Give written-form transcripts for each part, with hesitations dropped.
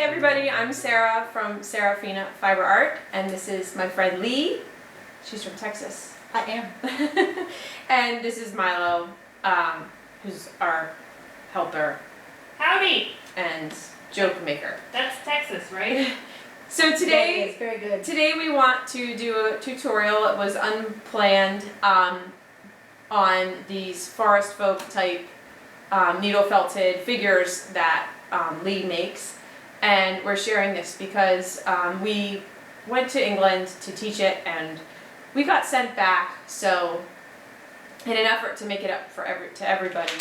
everybody, I'm Sarah from Serafina Fiber Art, and this is my friend Lee. She's from Texas. I am. And this is Milo, who's our helper Howdy! and joke maker. That's Texas, right? So That today, is very good. today we want to do a tutorial. It was unplanned on these forest folk type needle felted figures that Lee makes, and we're sharing this because we went to England to teach it and we got sent back. So in an effort to make it up to everybody,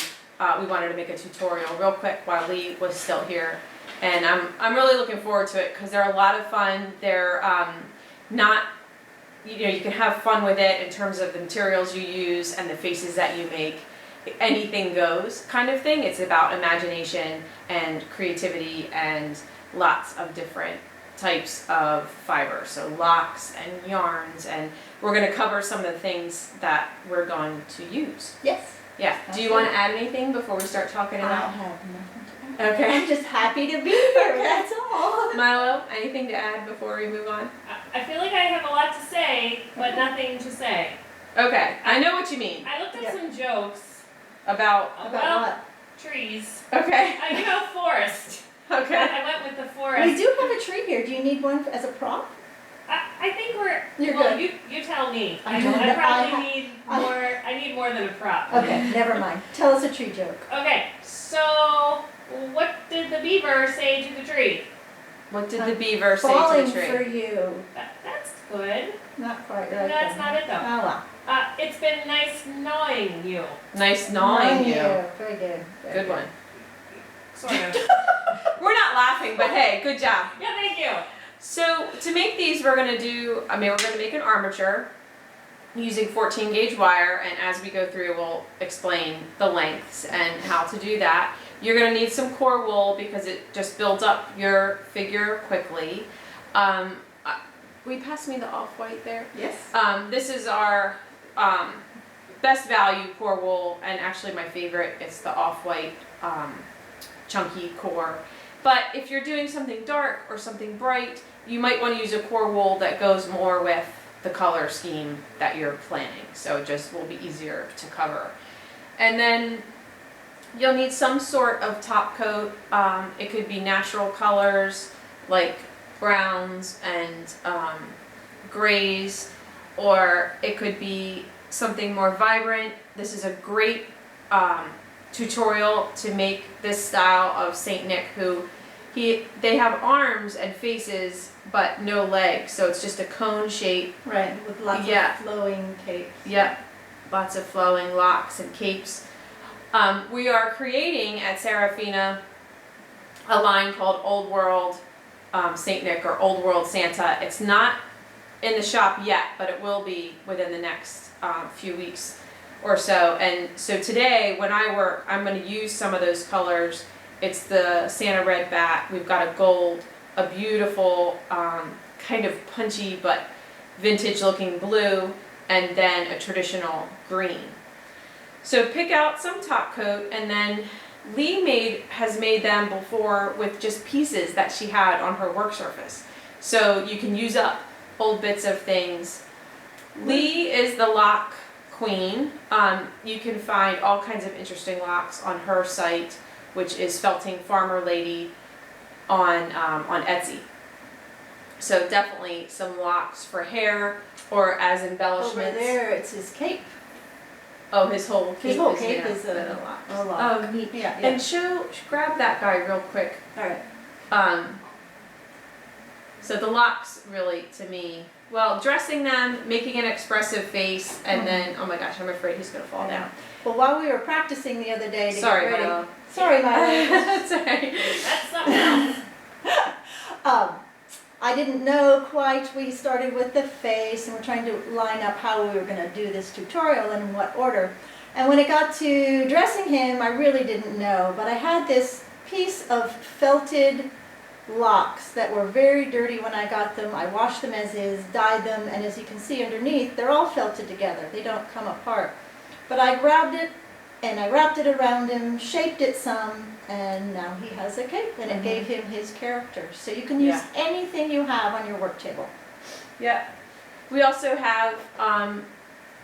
we wanted to make a tutorial real quick while Lee was still here. And I'm really looking forward to it because they're a lot of fun. They're not, you can have fun with it in terms of the materials you use and the faces that you make. Anything goes kind of thing. It's about imagination and creativity and lots of different types of fiber. So locks and yarns, and we're going to cover some of the things that we're going to use. Yes. Yeah. Do you want to add anything before we start talking I about? have nothing to add. Okay. I'm just happy to be here, that's all. Milo, anything to add before we move on? I feel like I have a lot to say, but nothing to say. Okay, I know what you mean. I looked at Yeah. some jokes About, About what? trees. okay, Forest. okay. I went with the forest. We do have a tree here. Do you need one as a prop? I think we're. You're well, good. you tell me. I I don't- probably need more. I need more than a prop. Okay, never mind. Tell us a tree joke. Okay. So, what did the beaver say to the tree? What did the beaver say Falling to the for tree? you. That's good. Not quite right. That's then. not it though. Oh well. It's been nice gnawing you. Nice gnawing you. Very good. Very Good one. Sort of. We're not laughing, but hey, good job. Yeah, thank you. So to make these, we're gonna make an armature using 14 gauge wire, and as we go through, we'll explain the lengths and how to do that. You're gonna need some core wool because it just builds up your figure quickly. Will you pass me the off-white there? Yes. This is our best value core wool, and actually my favorite. It's the off-white chunky core. But if you're doing something dark or something bright, you might want to use a core wool that goes more with the color scheme that you're planning. So it just will be easier to cover. And then you'll need some sort of top coat. It could be natural colors like browns and grays, or it could be something more vibrant. This is a great tutorial to make this style of Saint Nick, who they have arms and faces but no legs, so it's just a cone shape. Right, with lots of flowing capes. Yep, lots of flowing locks and capes. We are creating at Serafina a line called Old World Saint Nick or Old World Santa. It's not in the shop yet, but it will be within the next few weeks or so. And so today when I work, I'm going to use some of those colors. It's the Santa Red Bat. We've got a gold, a beautiful kind of punchy but vintage looking blue, and then a traditional green. So pick out some top coat, and then Lee has made them before with just pieces that she had on her work surface. So you can use up old bits of things. Lee is the lock queen. You can find all kinds of interesting locks on her site, which is Felting Farmer Lady on Etsy. So definitely some locks for hair or as embellishments. Over there, it's his cape. Oh, his whole cape is a a lock. lock. Oh, neat. Yeah, And grab that guy real quick. All right. So the locks really, to me, well, dressing them, making an expressive face, and then, oh my gosh, I'm afraid he's gonna fall down. Well, while we were practicing the other day to Sorry, get ready. Milo. Sorry, Milo. That's all right. That's something else. I didn't know quite. We started with the face, and we're trying to line up how we were going to do this tutorial and in what order. And when it got to dressing him, I really didn't know. But I had this piece of felted locks that were very dirty when I got them. I washed them as is, dyed them, and as you can see underneath, they're all felted together. They don't come apart. But I grabbed it And I wrapped it around him, shaped it some, and now he has a cape, and it gave him his character. So you can use anything you have on your work table. Yeah. We also have, I'm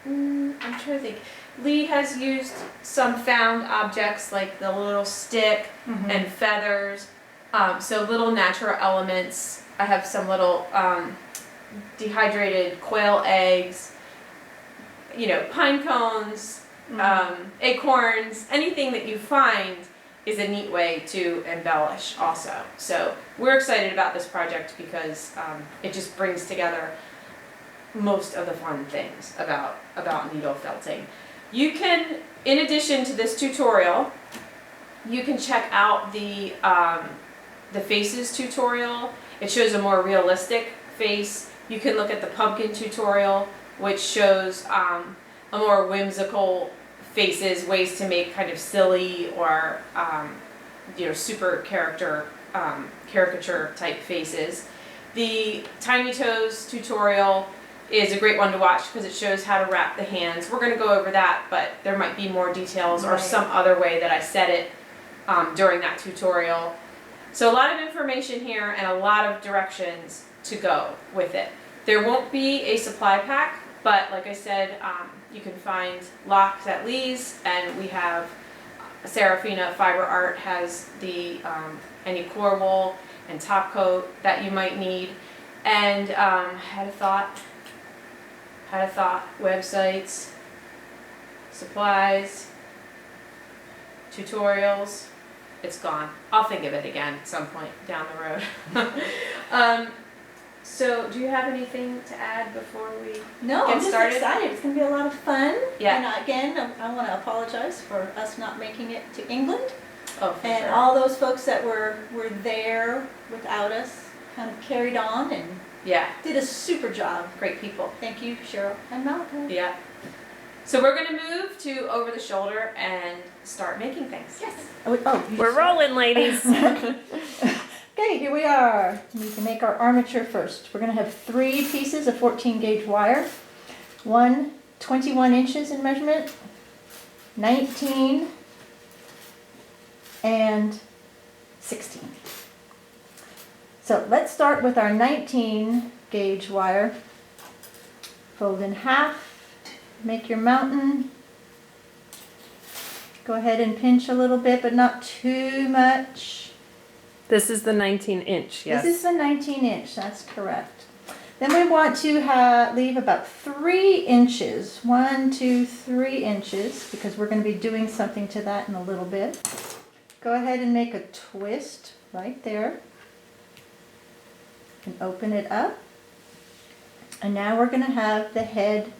trying to think. Lee has used some found objects like the little stick and feathers. So little natural elements. I have some little dehydrated quail eggs, you know, pine cones, acorns, anything that you find is a neat way to embellish also. So we're excited about this project because it just brings together most of the fun things about needle felting. You can, in addition to this tutorial, you can check out the faces tutorial. It shows a more realistic face. You can look at the pumpkin tutorial, which shows a more whimsical faces, ways to make kind of silly or you know, super caricature type faces. The Tiny Toes tutorial is a great one to watch because it shows how to wrap the hands. We're going to go over that, but there might be more details or some other way that I said it during that tutorial. So a lot of information here and a lot of directions to go with it. There won't be a supply pack, but like I said, you can find locks at Lee's, and we have Serafina Fiber Art has the any core wool and top coat that you might need. And had a thought, websites, supplies, tutorials. It's gone. I'll think of it again at some point down the road. So do you have anything to add before we No, get I'm just started? excited. It's going to be a lot of fun. Yeah. And again, I want to apologize for us not making it to England. Oh, for And sure. all those folks that were there without us kind of carried on and Yeah, did a super job. great people. Thank you, Cheryl and Malachi. Yeah. So we're going to move to over the shoulder and start making things. Yes. We're rolling, ladies. Okay, here we are. We can make our armature first. We're going to have 3 pieces of 14 gauge wire. One 21 inches in measurement, 19, and 16. So let's start with our 19 gauge wire. Fold in half, make your mountain. Go ahead and pinch a little bit, but not too much. This is the 19-inch, yes. This is the 19 inch, that's correct. Then we want to leave about 3 inches, 1, 2, 3 inches, because we're going to be doing something to that in a little bit. Go ahead and make a twist right there. And open it up. And now we're going to have the head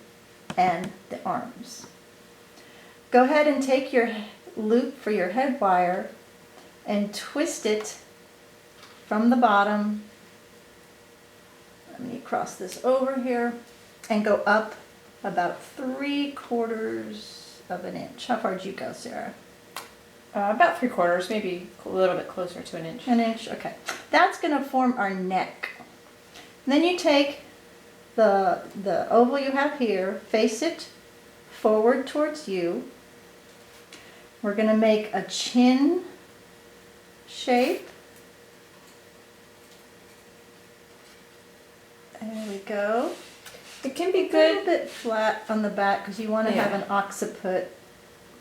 and the arms. Go ahead and take your loop for your head wire and twist it from the bottom. Let me cross this over here and go up about 3/4 of an inch. How far did you go, Sarah? About 3/4, maybe a little bit closer to an inch. An inch, okay. That's going to form our neck. And then you take the oval you have here, face it forward towards you. We're going to make a chin shape. There we go. It can be A little good. bit flat on the back because you want to have Yeah. an occiput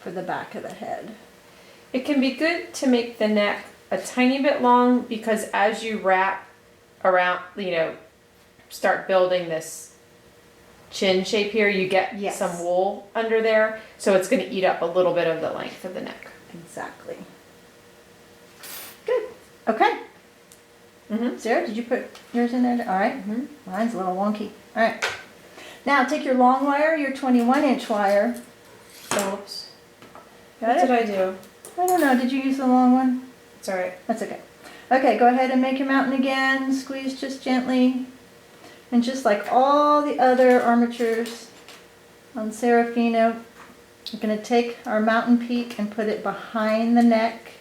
for the back of the head. It can be good to make the neck a tiny bit long because as you wrap around, you know, start building this chin shape here, you get Yes. some wool under there, so it's going to eat up a little bit of the length of the neck. Exactly. Good. Okay. Mm-hmm. Sarah, did you put yours in there? All right. Mm-hmm. Mine's a little wonky. All right. Now take your long wire, your 21 inch wire. Oops. Got What it? did I do? I don't know. Did you use the long one? It's alright. That's okay. Okay, go ahead and make your mountain again. Squeeze just gently. And just like all the other armatures on Serafina, we're going to take our mountain peak and put it behind the neck.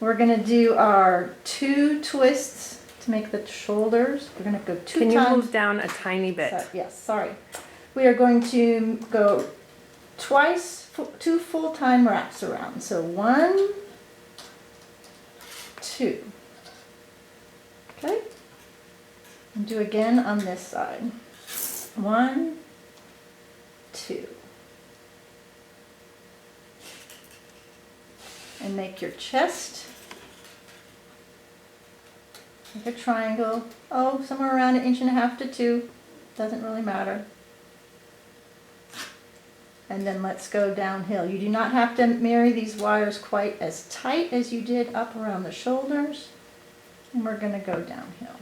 We're going to do our 2 twists to make the shoulders. We're going to go 2 Can times. you move down a tiny bit? Yes, sorry. We are going to go two full-time wraps around. So 1, 2. Okay? And do again on this side. 1, 2. And make your chest. Make a triangle. Oh, somewhere around 1.5 to 2 inches. Doesn't really matter. And then let's go downhill. You do not have to marry these wires quite as tight as you did up around the shoulders. And we're going to go downhill.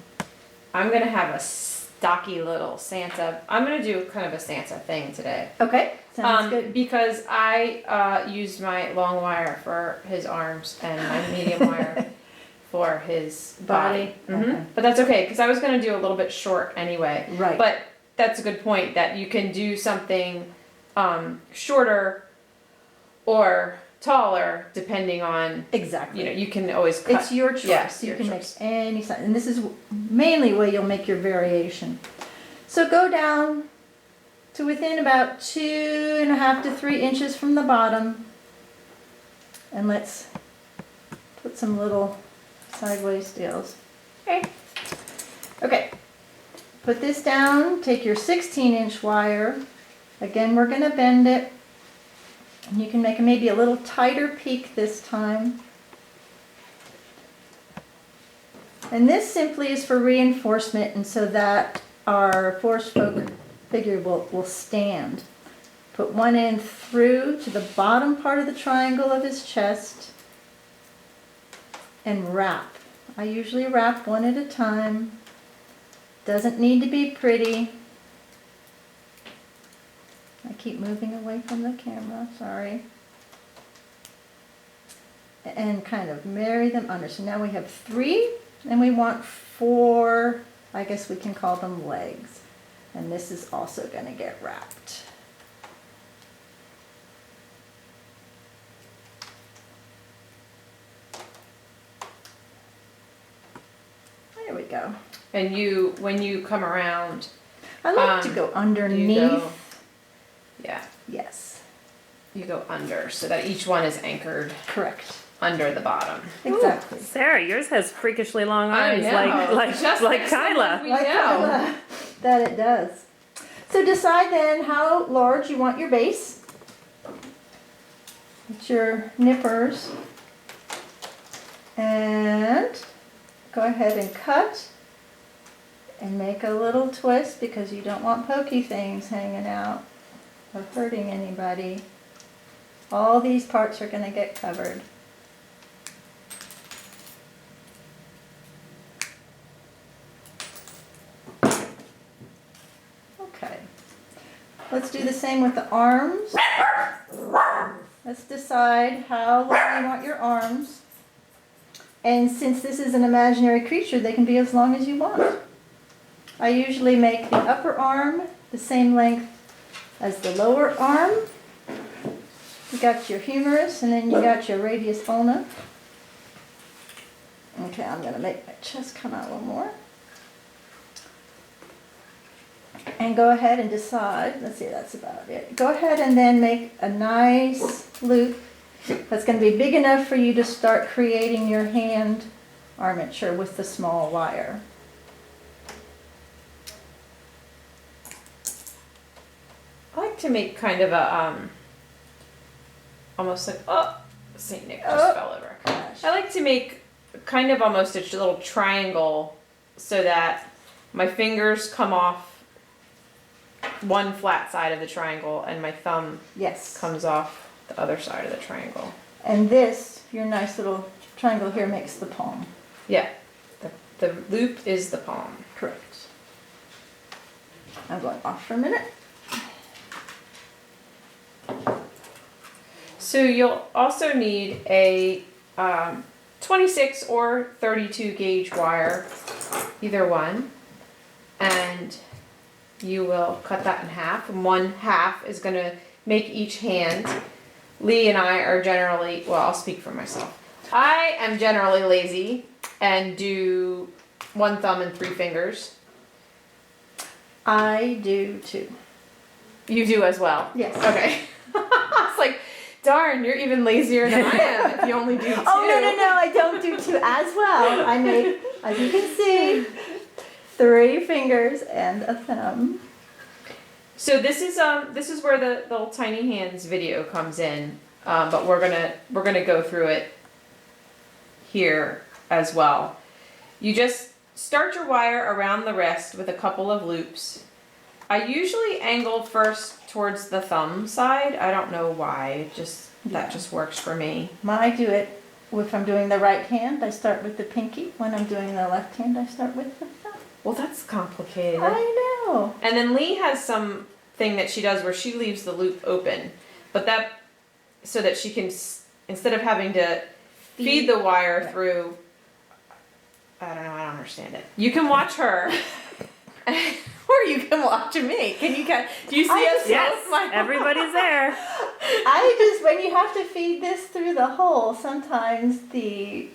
I'm gonna have a stocky little Santa. I'm gonna do kind of a Santa thing today. Okay, sounds good. Because I used my long wire for his arms and my medium wire for his body. Okay. But that's okay, because I was gonna do a little bit short anyway. Right. But that's a good point, that you can do something shorter or taller depending on, Exactly. you can always cut. It's your choice. Yeah, You your can choice. make any size. And this is mainly where you'll make your variation. So go down to within about 2.5 to 3 inches from the bottom. And let's put some little sideways deals. Okay. Okay. Put this down. Take your 16-inch wire. Again, we're going to bend it. And you can make maybe a little tighter peak this time. And this simply is for reinforcement, and so that our force figure will stand. Put one end through to the bottom part of the triangle of his chest and wrap. I usually wrap one at a time. Doesn't need to be pretty. I keep moving away from the camera, sorry. And kind of marry them under. So now we have 3, and we want 4, I guess we can call them legs. And this is also going to get wrapped. There we go. And when you come around, I like to go underneath. Yeah, Yes, you go under so that each one is anchored correct. under the bottom. Exactly. Sarah, yours has freakishly long I arms, know. like Just like someone Kyla. we Like know. that it does. So decide then how large you want your base. Get your nippers. And go ahead and cut. And make a little twist because you don't want pokey things hanging out or hurting anybody. All these parts are going to get covered. Okay. Let's do the same with the arms. Let's decide how long you want your arms. And since this is an imaginary creature, they can be as long as you want. I usually make the upper arm the same length as the lower arm. You got your humerus and then you got your radius ulna. Okay, I'm going to make my chest come out a little more. And go ahead and decide, let's see, that's about it. Go ahead and then make a nice loop that's going to be big enough for you to start creating your hand armature with the small wire. I like to make kind of a almost like Saint Nick just Oh. fell over. Gosh. I like to make kind of almost a little triangle so that my fingers come off one flat side of the triangle and my thumb Yes. comes off the other side of the triangle. And this, your nice little triangle here, makes the palm. Yeah, the loop is the palm. Correct. I'm going off for a minute. So you'll also need a 26 or 32 gauge wire, either one, and you will cut that in half, and one half is going to make each hand. Lee and I are generally, well, I'll speak for myself. I am generally lazy and do one thumb and 3 fingers. I do too. You do as well? Yes. Okay. Darn, you're even lazier than I am if you only do 2. Oh, no, I don't do 2 as well. I make, as you can see, 3 fingers and a thumb. So this is where the little tiny hands video comes in, but we're gonna go through it here as well. You just start your wire around the wrist with a couple of loops. I usually angle first towards the thumb side. I don't know why. That just works for me. I do it if I'm doing the right hand, I start with the pinky. When I'm doing the left hand, I start with the thumb. Well, that's complicated. I know. And then Lee has some thing that she does where she leaves the loop open, but that so that she can, instead of having to feed the wire through, I don't know, I don't understand it. You can watch her. Or you can watch me. Do you see us? Yes, everybody's there. When you have to feed this through the hole, sometimes the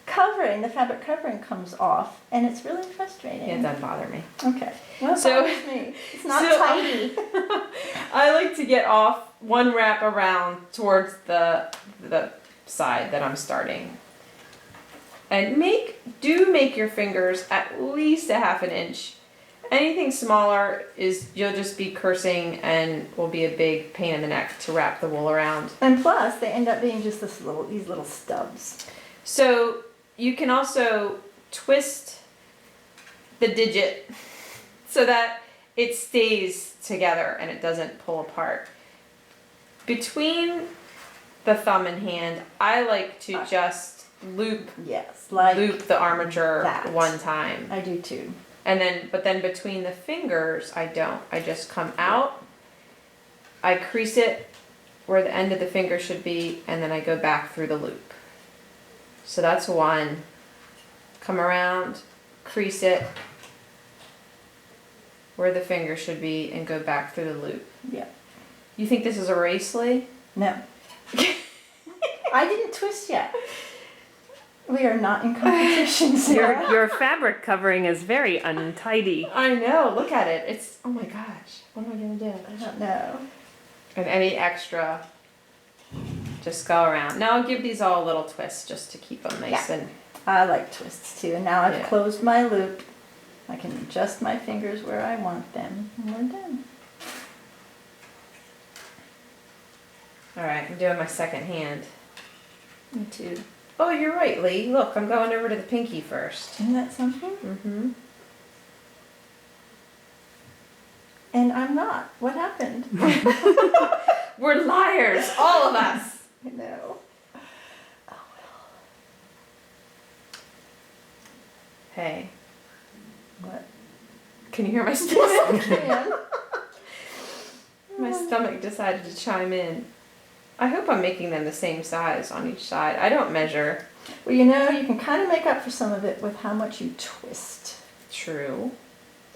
fabric covering comes off, and it's really frustrating. Yeah, it doesn't bother me. Okay. Well, it So- bothers me. It's not tidy. I like to get off one wrap around towards the side that I'm starting. And make your fingers at least a half an inch. Anything smaller you'll just be cursing and will be a big pain in the neck to wrap the wool around. And plus, they end up being just these little stubs. So you can also twist the digit so that it stays together and it doesn't pull apart. Between the thumb and hand, I like to just loop the armature that. one time. I do too. But then between the fingers, I don't. I just come out, I crease it where the end of the finger should be, and then I go back through the loop. So that's one. Come around, crease it where the finger should be, and go back through the loop. Yeah. You think this is a race, Lee? No. I didn't twist yet. We are not in competition, Sarah. Your fabric covering is very untidy. I know, look at it. It's, oh my gosh, what am I gonna do? I don't know. And any extra, just go around. Now I'll give these all a little twist just to keep them nice and... I like twists too. And now I've Yeah. closed my loop. I can adjust my fingers where I want them. And we're done. Alright, I'm doing my second hand. Me too. Oh, you're right, Lee. Look, I'm going over to the pinky first. Isn't that something? Mm-hmm. And I'm not. What happened? We're liars, all of us. I know. Hey, What? can you hear my Yes, stomach? I can. My stomach decided to chime in. I hope I'm making them the same size on each side. I don't measure. Well, you know, you can kind of make up for some of it with how much you twist. True.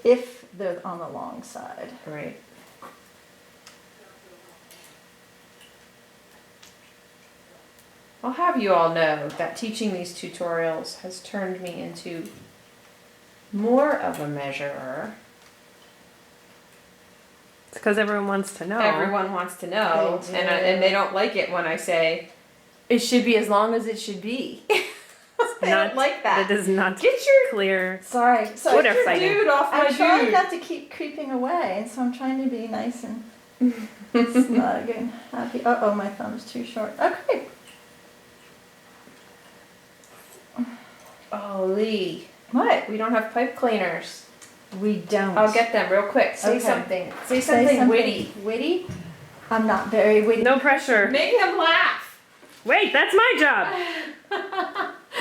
If they're on the long side. Right. I'll have you all know that teaching these tutorials has turned me into more of a measurer. It's because everyone wants to know. Everyone wants to know, They do. and they don't like it when I say it should be as long as it should be. They don't like that. It is not Get your clear. Sorry. Twitter Get your fighting. dude off my I'm trying dude. not to keep creeping away, and so I'm trying to be nice and snug and happy. Uh-oh, my thumb's too short. Okay. Oh, Lee, What? we don't have pipe cleaners. We don't. I'll get them real quick. Say Okay. something. Say Say something witty. Witty? I'm not very witty. No pressure. Make them laugh. Wait, that's my job.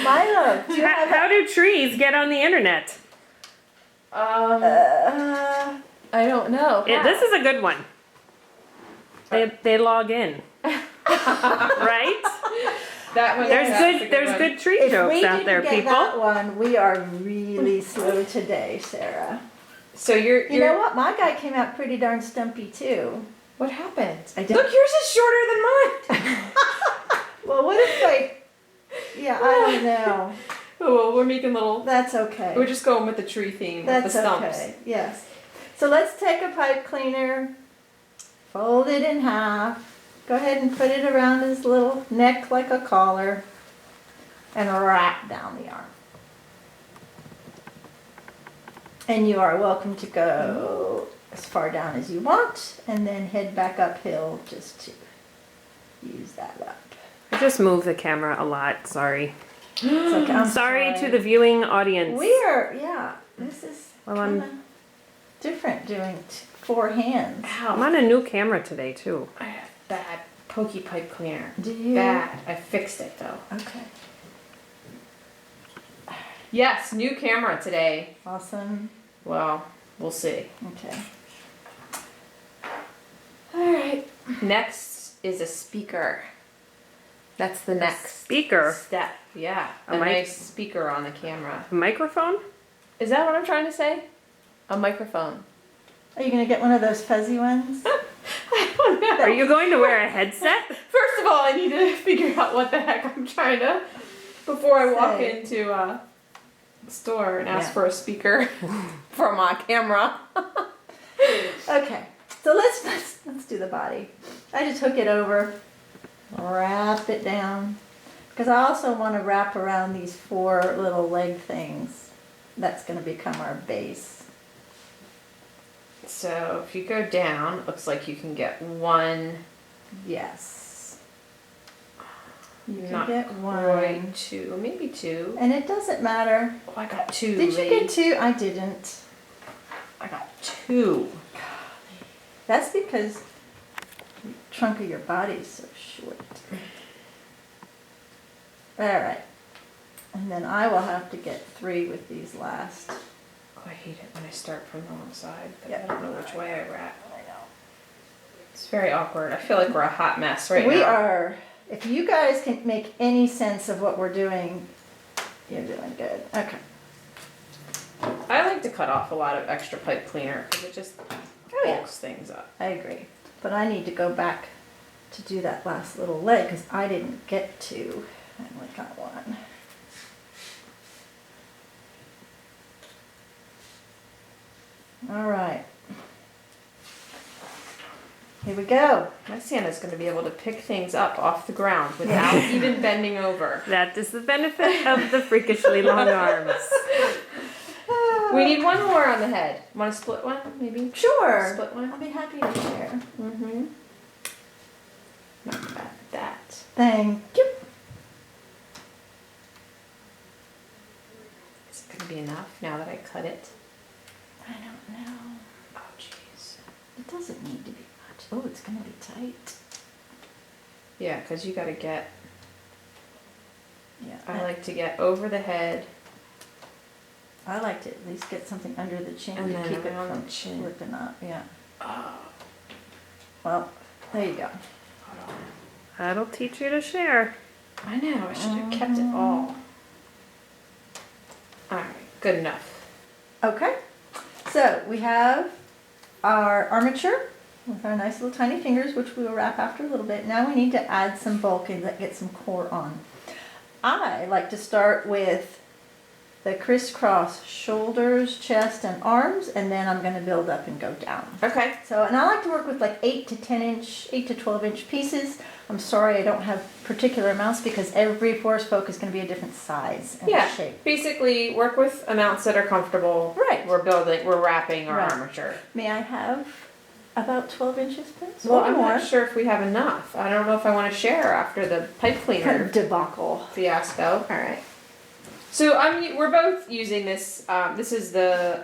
Milo, do you have How do trees get on the internet? I don't know. This is a good one. They log in. Right? That one. There's that's a good there's one. good tree If jokes we out didn't there, get people. that one, we are really slow today, Sarah. So you're. You know what? My guy came out pretty darn stumpy too. What happened? I did- Look, yours is shorter than mine. Well, what if yeah, I don't know. Oh, well, we're making little. That's okay. We're just going with the tree theme. That's with the stumps. okay. Yes. So let's take a pipe cleaner, fold it in half, go ahead and put it around his little neck like a collar and wrap down the arm. And you are welcome to go as far down as you want and then head back uphill just to use that up. I just moved the camera a lot. Sorry. It's like, I'm Sorry to the viewing audience. This is Well, kinda different doing 4 hands. I'm on a new camera today too. I have bad pokey pipe cleaner. Do you? Bad. I fixed it though. Okay. Yes, new camera today. Awesome. Well, we'll see. Okay. Alright. Next is a speaker. That's the next Speaker. step. Yeah. A A mic? nice speaker on the camera. A microphone? Is that what I'm trying to say? A microphone. Are you gonna get one of those fuzzy ones? I don't know. Are you going to wear a headset? First of all, I need to figure out what the heck I'm trying to before I walk Say. into a store and ask Yeah. for a speaker for my camera. Okay. So let's do the body. I just hook it over, wrap it down, because I also want to wrap around these 4 little leg things. That's going to become our base. So if you go down, it looks like you can get one, Yes. You can not get quite one. 2, maybe 2. And it doesn't matter. Oh, I got 2. Did you get 2? I didn't. I got 2. That's because the trunk of your body is so short. All right. And then I will have to get 3 with these last. Oh, I hate it when I start from the wrong side, but Yeah. I don't know which way I wrap. I know. It's very awkward. I feel like we're a hot mess right now. We are. If you guys can make any sense of what we're doing, you're doing good. Okay. I like to cut off a lot of extra pipe cleaner because it just yeah. bulks things up. I agree. But I need to go back to do that last little leg because I didn't get to. I only got 1. All right. Here we go. My Santa's going to be able to pick things up off the ground without even bending over. That is the benefit of the freakishly long arms. We need one more on the head. Want to split one, maybe? Sure. Split one? I'll be happy to share. Mm-hmm. Not bad. That. Thank you. Is it going to be enough now that I cut it? I don't know. Oh, jeez. It doesn't need to be much. Oh, it's going to be tight. Yeah, because you got to get, Yeah. I like to get over the head. I like to at least get something under the chin And to then keep it around from the chin. flipping up. Yeah. Oh, Well, there you go. hold on. That'll teach you to share. I know, I should have kept it all. Alright, good enough. Okay. So we have our armature with our nice little tiny fingers, which we will wrap after a little bit. Now we need to add some bulk and get some core on. I like to start with the crisscross shoulders, chest, and arms, and then I'm going to build up and go down. Okay. So, and I like to work with like 8 to 12 inch pieces. I'm sorry I don't have particular amounts because every forest folk is going to be a different size and Yeah, shape. basically work with amounts that are comfortable. Right. We're wrapping our Right. armature. May I have about 12 inches, please? Well, Or I'm more. not sure if we have enough. I don't know if I want to share after the pipe cleaner Debacle. fiasco. All right. So we're both using this. This is the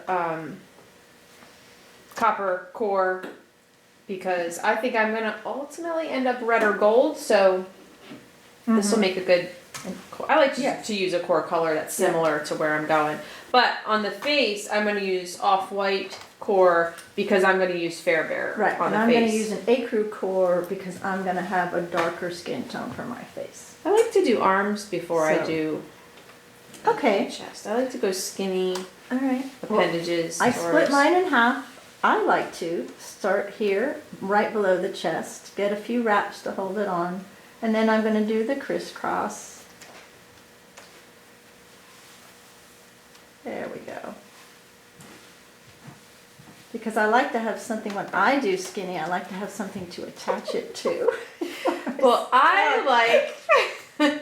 copper core because I think I'm gonna ultimately end up red or gold. So this will make a good. I like Yeah. to use a core color that's similar to where I'm going. But on the face, I'm gonna use off-white core because I'm gonna use Fairbear Right, on and the I'm face. going to use an ecru core because I'm going to have a darker skin tone for my face. I like to do arms before I So- do Okay. chest. I like to go skinny All right. Well, appendages. I or- split mine in half. I like to start here, right below the chest, get a few wraps to hold it on, and then I'm going to do the crisscross. There we go. Because I like to have something, when I do skinny, I like to have something to attach it to. Well, I like,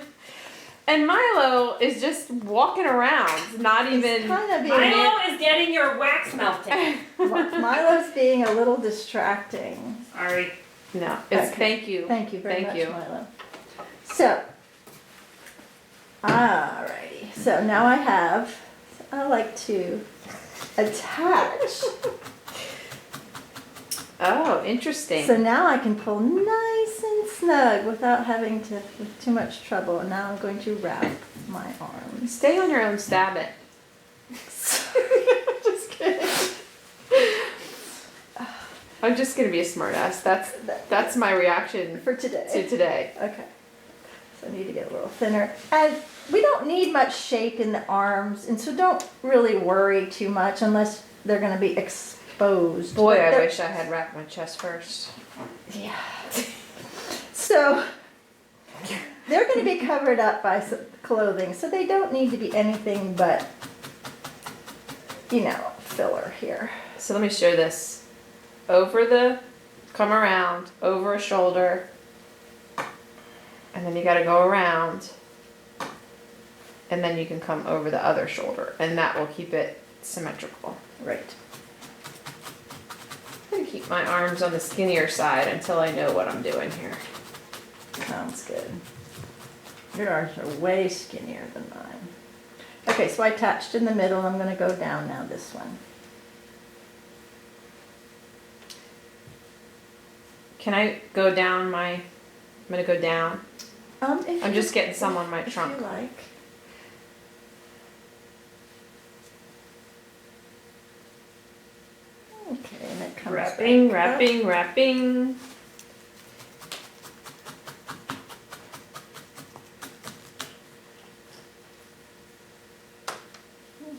and Milo is just walking around, not even. kind of being, Milo is getting your wax melting. Milo's being a little distracting. Sorry. No, it's Okay. thank you. Thank you very Thank much, you. Milo. So, alrighty. So now I like to attach. Oh, interesting. So now I can pull nice and snug without having to, with too much trouble. And now I'm going to wrap my arms. Stay on your own, stab it. Just kidding. I'm just gonna be a smartass. That's my reaction For today. to today. Okay. So I need to get a little thinner. And we don't need much shape in the arms, and so don't really worry too much unless they're going to be exposed. Boy, But I they're- wish I had wrapped my chest first. Yeah. So they're going to be covered up by some clothing, so they don't need to be anything but, filler here. So let me show this. Come around, over a shoulder, and then you gotta go around, and then you can come over the other shoulder, and that will keep it symmetrical. Right. I'm gonna keep my arms on the skinnier side until I know what I'm doing here. Sounds good. Your arms are way skinnier than mine. Okay, so I attached in the middle. I'm going to go down now this one. Can I go down I'm gonna go down. If I'm you- just getting some on my if trunk. you like. Okay, and it comes Wrapping, back up. wrapping, wrapping.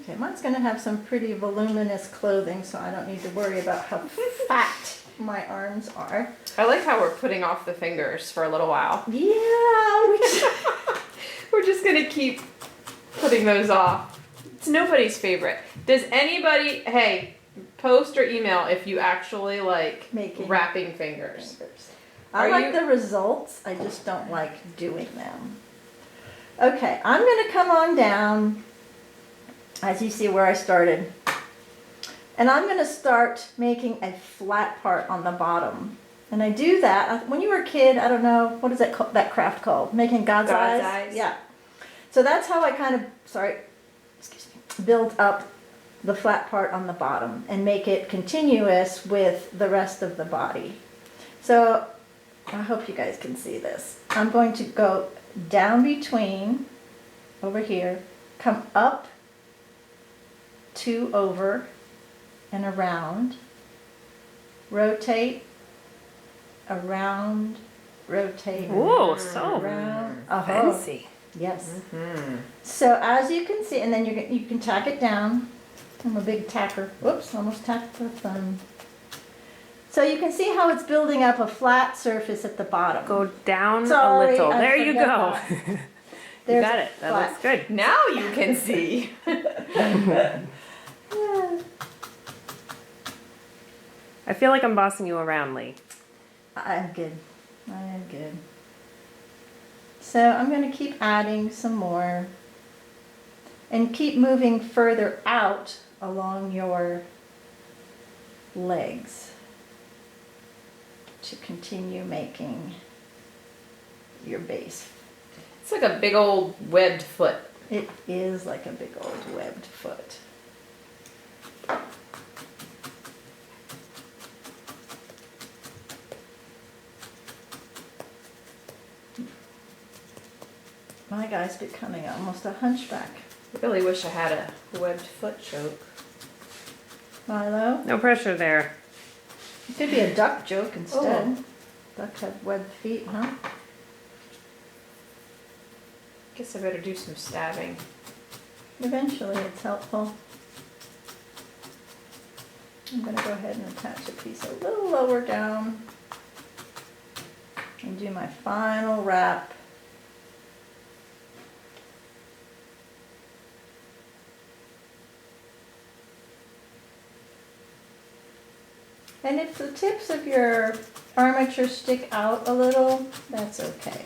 Okay, mine's going to have some pretty voluminous clothing, so I don't need to worry about how fat my arms are. I like how we're putting off the fingers for a little while. Yeah, We're just gonna keep putting those off. It's nobody's favorite. Does anybody, hey, post or email if you actually like Making wrapping fingers. I Are like you- the results, I just don't like doing them. Okay, I'm going to come on down, as you see where I started. And I'm going to start making a flat part on the bottom. And I do that, when you were a kid, I don't know, what is that craft called? Making God's God's eyes? eyes. Yeah. So that's how I kind of, build up the flat part on the bottom and make it continuous with the rest of the body. So I hope you guys can see this. I'm going to go down between, over here, come up, 2 over, and around, rotate, around, rotate, Whoa, so around. fancy. Yes. Hmm. So as you can see, and then you can tack it down. I'm a big tacker. Whoops, almost tacked the thumb. So you can see how it's building up a flat surface at the bottom. Go down Sorry, a little. I There you forget go. that. You There's got a it. That flat- looks good. Now you can see. I feel like I'm bossing you around, Lee. I'm good. I am good. So I'm going to keep adding some more and keep moving further out along your legs to continue making your base. It's like a big old webbed foot. It is like a big old webbed foot. My guy's becoming almost a hunchback. I really wish I had a webbed foot joke. Milo? No pressure there. It could be a duck joke instead. Oh. Ducks have webbed feet, huh? Guess I better do some stabbing. Eventually it's helpful. I'm going to go ahead and attach a piece a little lower down and do my final wrap. And if the tips of your armature stick out a little, that's okay.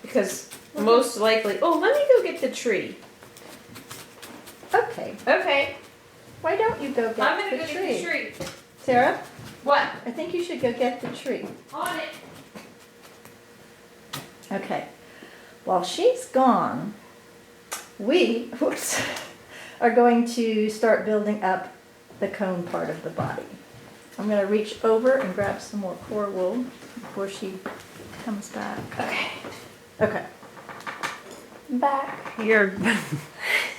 Because most likely, oh, let me go get the tree. Okay, Okay, why don't you go I'm get gonna the go tree? get the tree. Sarah, What? I think you should go get the tree. On it. Okay, while she's gone, we are going to start building up the cone part of the body. I'm gonna reach over and grab some more core wool before she comes back. Okay. Okay. Back. You're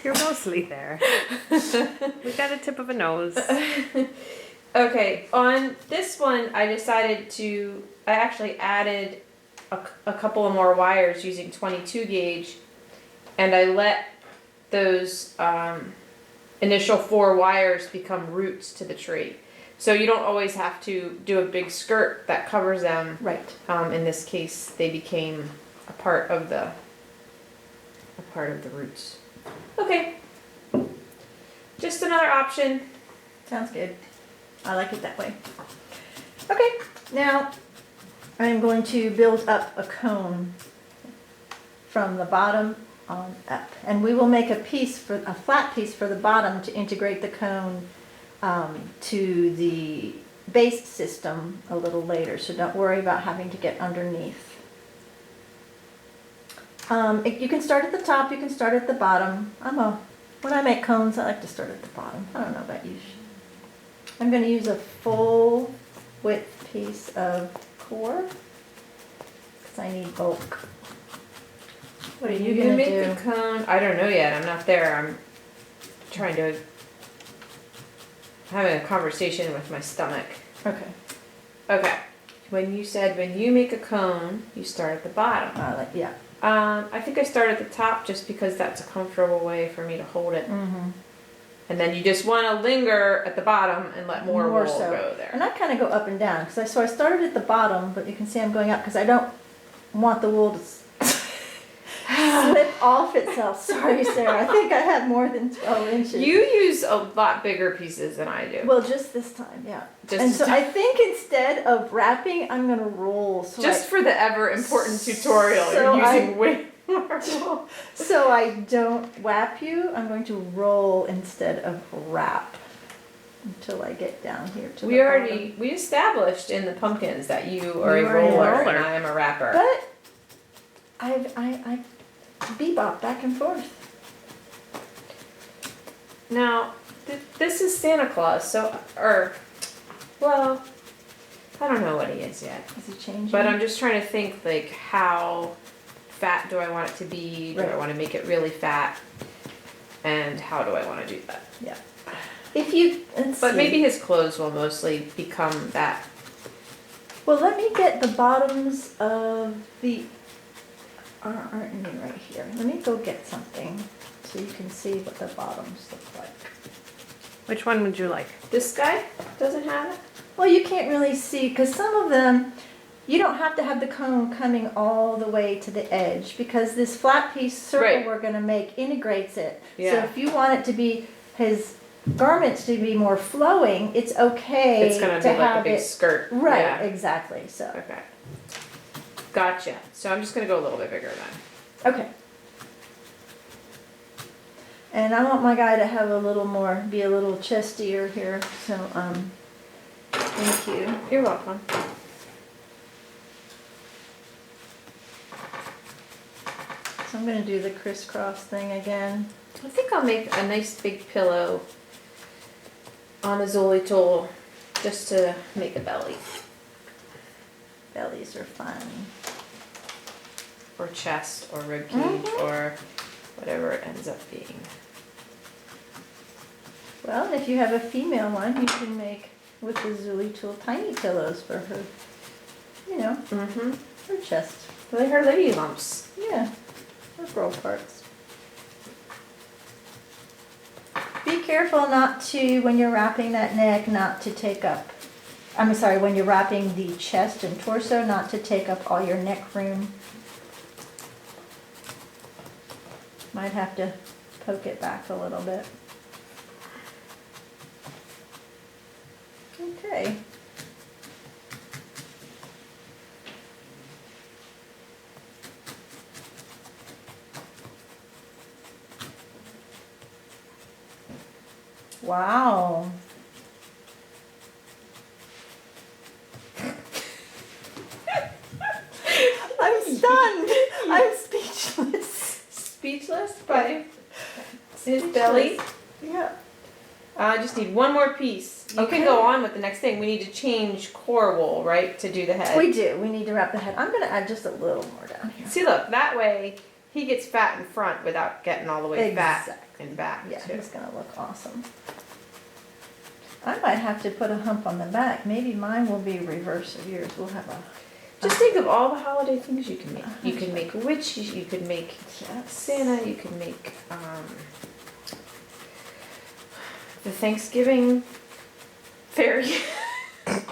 mostly there. We got a tip of a nose. Okay, on this one, I actually added a couple of more wires using 22 gauge, and I let those initial 4 wires become roots to the tree. So you don't always have to do a big skirt that covers them. Right. In this case, they became a part of the roots. Okay. Just another option. Sounds good. I like it that way. Okay, now I'm going to build up a cone from the bottom on up. And we will make a flat piece for the bottom to integrate the cone to the base system a little later. So don't worry about having to get underneath. You can start at the top, you can start at the bottom. When I make cones, I like to start at the bottom. I don't know about you. I'm going to use a full width piece of core because I need bulk. What are you going to make do? the cone? I don't know yet. I'm not there. I'm trying to having a conversation with my stomach. Okay. Okay. When you make a cone, you start at the bottom. Yeah. I think I start at the top just because that's a comfortable way for me to hold it. Mm-hmm. And then you just want to linger at the bottom and let more wool go there. And I kind of go up and down because I started at the bottom, but you can see I'm going up because I don't want the wool to slip off itself. Sorry, Sarah. I think I have more than 12 inches. You use a lot bigger pieces than I do. Well, just this time, yeah. Just And so I think instead of wrapping, I'm going to roll. So just for the ever important tutorial, so you're using way more wool. So I don't wrap you, I'm going to roll instead of wrap until I get down here to the bottom. We established in the pumpkins that you are You a are a roller roller. and I am a wrapper. But I bebop back and forth. Now, this is Santa Claus, well, I don't know what he is yet. Is he changing? But I'm just trying to think, like, how fat do I want it to be? Do I Right. want to make it really fat? And how do I want to do that? Yeah. If you, let's But see. maybe his clothes will mostly become that. Well, let me get the bottoms of the, aren't any right here. Let me go get something so you can see what the bottoms look like. Which one would you like? This guy doesn't have it? Well, you can't really see because some of them, you don't have to have the cone coming all the way to the edge because this flat piece circle Right. we're going to make integrates it. So Yeah. if you want it to be, his garments to be more flowing, it's okay It's going to be like a have big it. skirt. Right, Yeah. exactly. So, Okay. Gotcha. So I'm just going to go a little bit bigger then. okay. And I want my guy to have a little more, be a little chestier here. So, thank you. You're welcome. So I'm going to do the crisscross thing again. I think I'll make a nice big pillow on the Zoli tool just to make a belly Bellies are fun. or chest or rib cage Mhm. or whatever it ends up being. Well, if you have a female one, you can make with the Zuli tool tiny pillows for her, Mm-hmm. her chest. Like her lady lumps. Yeah, her girl parts. Be careful not to, when you're wrapping that neck, not to take up, when you're wrapping the chest and torso, not to take up all your neck room. Might have to poke it back a little bit. Okay. Wow. I'm stunned. I'm speechless. Speechless by his belly. Yeah. I just need one more piece. You Okay. can go on with the next thing. We need to change core wool, right, to do the head. We do. We need to wrap the head. I'm going to add just a little more down here. See, look, that way he gets fat in front without getting all the way fat in back. Yeah, too. it's going to look awesome. I might have to put a hump on the back. Maybe mine will be reverse of yours. We'll have a... Just think of all the holiday things you can make. You can make a witch, you could make Yes. Santa, you can make the Thanksgiving fairy. I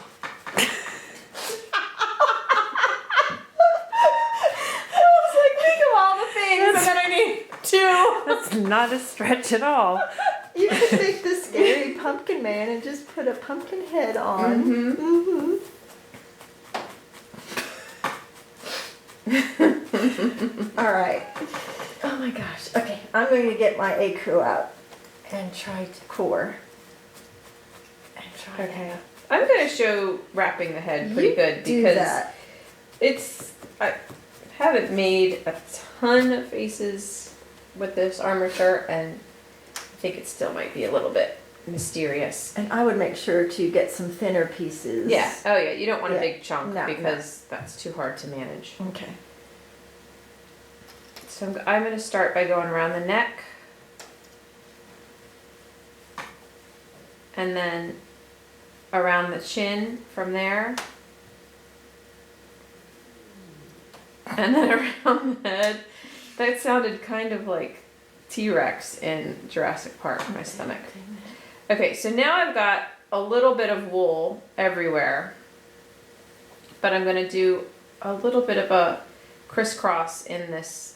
was like, think of all the things and then I need two. That's not a stretch at all. You could make the scary pumpkin man and just put a pumpkin head on. Mm-hmm. All right. Oh my gosh. Okay, I'm going to get my ecru out and try to core. And try Okay. I'm gonna show wrapping the head pretty You good do because that. I haven't made a ton of faces with this armature and I think it still might be a little bit mysterious. And I would make sure to get some thinner pieces. Yeah. Oh yeah. You don't want a Yeah. big chunk No, because that's too hard to manage. Okay. So I'm going to start by going around the neck, and then around the chin from there, and then around the head. That sounded kind of like T-Rex in Jurassic Park in my stomach. Okay, so now I've got a little bit of wool everywhere, but I'm going to do a little bit of a crisscross in this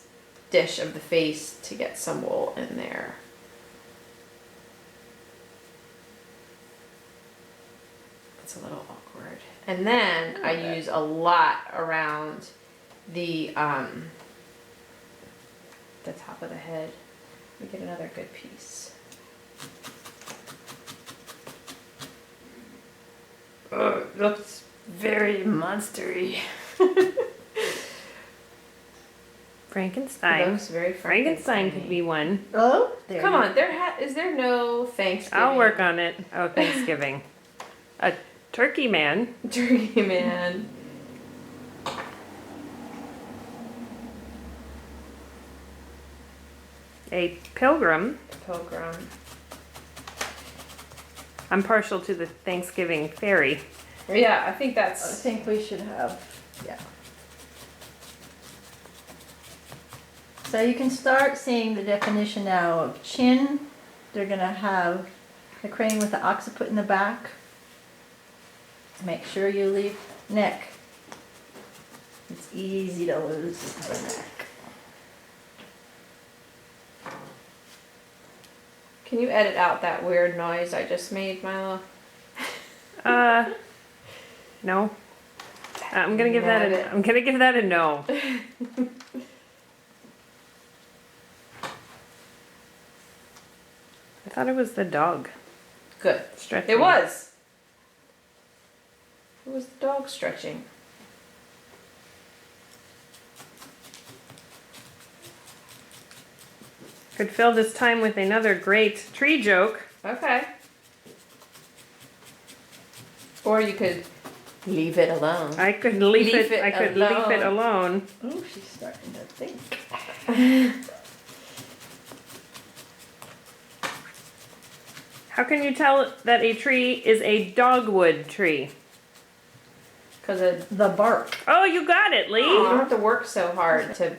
dish of the face to get some wool in there. It's a little awkward. And then I use a lot around the top of the head. Let me get another good piece. Oh, it looks very monstery. Frankenstein. Looks very Frankenstein could be one. Oh, there Come you on, is there no Thanksgiving? I'll work on it. Oh, Thanksgiving. A turkey man. Turkey man. A pilgrim. Pilgrim. I'm partial to the Thanksgiving fairy. Yeah, I think I that's. think we should have, yeah. So you can start seeing the definition now of chin. They're gonna have the crane with the occiput in the back. Make sure you leave neck. It's easy to lose the neck. Can you edit out that weird noise I just made, Milo? No. I'm gonna give that Nabbit. I'm gonna give that a no. I thought it was the dog Good. stretching. It was. It was the dog stretching. Could fill this time with another great tree joke. Okay. Or you could leave it alone. I could leave Leave it. it I could leave it alone. alone. Oh, she's starting to think. How can you tell that a tree is a dogwood tree? Because you The bark. Oh, you got it, Lee. don't have to work so hard to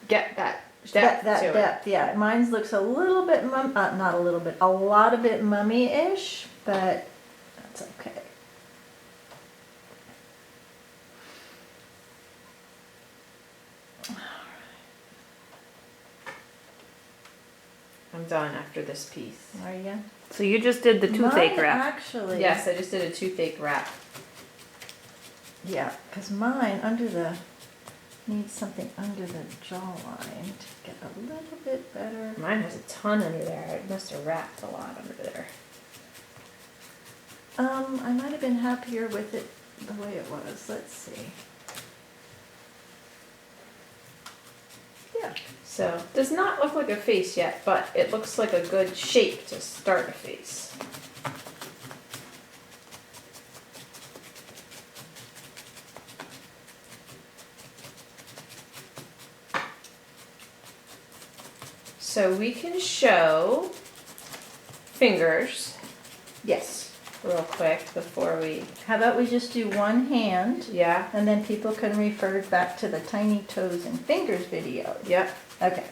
get that depth That to it. depth, yeah. Mine looks a little bit not a little bit, a lot of bit mummy-ish, but that's okay. I'm done after this piece. Are you? So you just did the toothache Mine wrap. actually. Yes, I just did a toothache wrap. Yeah, because mine under the Need something under the jawline to get a little bit better. Mine has a ton under there. It must have wrapped a lot under there. I might have been happier with it the way it was. Let's see. Yeah. So, does not look like a face yet, but it looks like a good shape to start a face. So we can show fingers Yes. real quick before we, How about we just do one hand, yeah, and then people can refer back to the tiny toes and fingers video. yep. Okay.